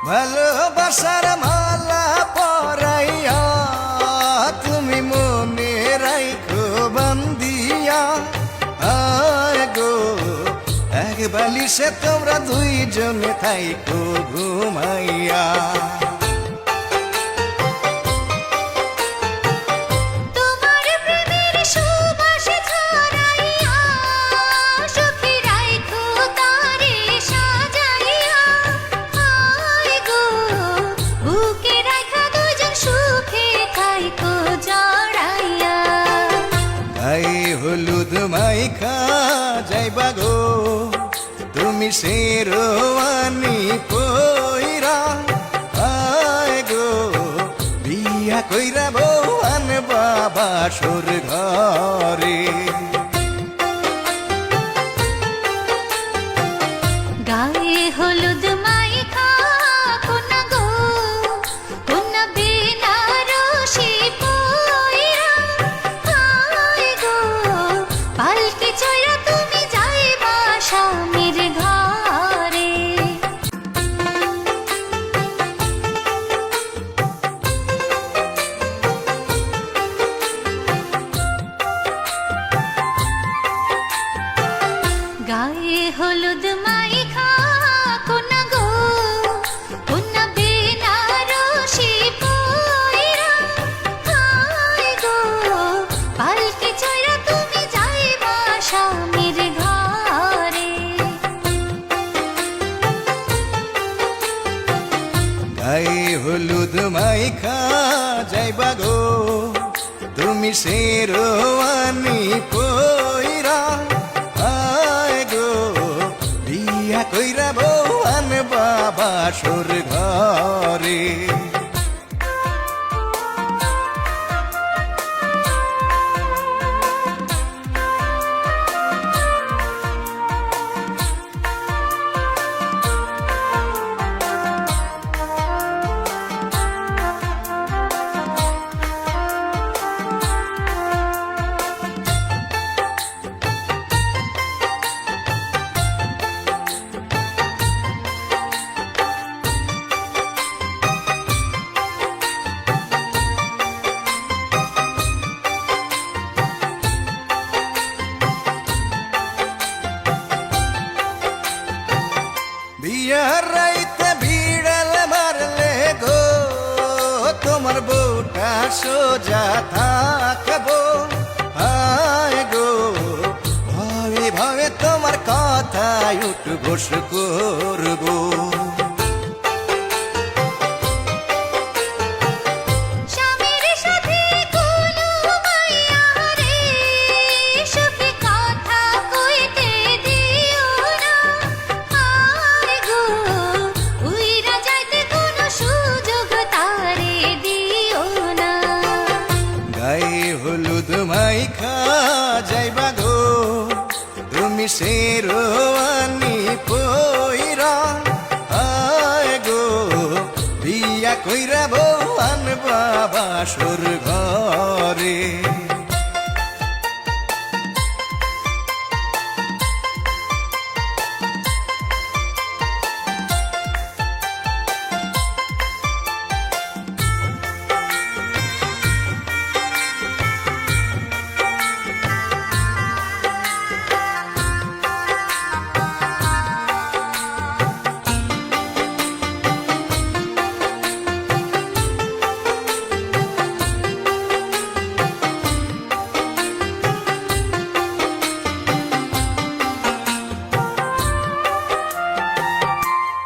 ভালোবাসার মালা পরাইয়া তুমি মনে রাখো বান্দিয়া। আয় গো এক বালিশে তোমরা দুইজনে থাইকো ঘুমাইয়া। হলুদ মাইখা যাইবা গো তুমি শেরওয়ানি পইরা। আয় গো বিয়া কইরা বউ আনবা বাসর ঘরে। গায়ে হলুদ মাইখা কোনা গো কোনা বেনারসি পইরা। আয় গো পালকি চড়া তুমি যাইবা স্বামীর ঘরে। গায়ে হলুদ মাইখা কোনা গো কোনা বেনারসি পইরা। আয় গো পালকি চড়া তুমি যাইবা স্বামীর ঘরে। গায়ে হলুদ মাইখা যাইবা গো তুমি শেরওয়ানি পইরা। আয় গো বিয়া কইরা বউ আনবা বাসর ঘরে। বিয়ার রাইতে ভিড়াল মারলে গো তোমার বউটা সোজা থাকবো। আয় গো ভাবে ভাবে তোমার কথায় উঠ বস করবো। স্বামীর সাথে কোনো মাইয়া রে সুখে কথা কইতে দিও না। আয় গো উইরা যাইতে কোনো সুযোগ তারে দিও না। গায়ে হলুদ মাইখা যাইবা গো তুমি শেরওয়ানি পইরা। আয় গো বিয়া কইরা বউ আনবা বাসর ঘরে।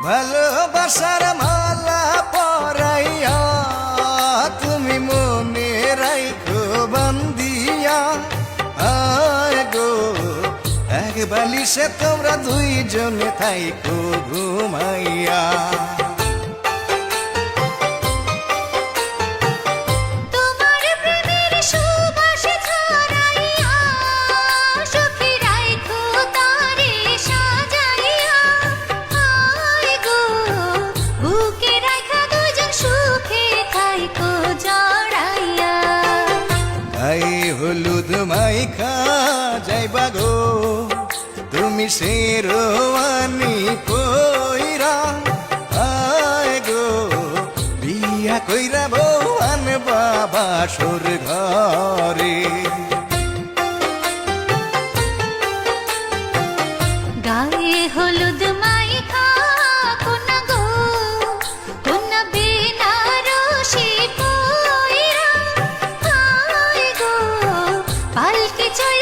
ভালোবাসার মালা পরাইয়া তুমি মনে রাখো বান্দিয়া। আয় গো এক বালিশে তোমরা দুইজনে থাইকো ঘুমাইয়া। তোমার প্রেমের সুবাস ছড়াইয়া সুখী রাইখো তারে সাজাইয়া। আয় গো বুকে রাখা দুজন সুখে থাইকো জড়াইয়া। গায়ে হলুদ মাইখা যাইবা গো তুমি শেরওয়ানি পইরা। আয় গো ধৈরা বউ আনবা বাসর ঘরে গায়ে হলুদ মাইখা কোনা গো কোনা বেনারসি পয়রা হায় গো পালকি চড়ে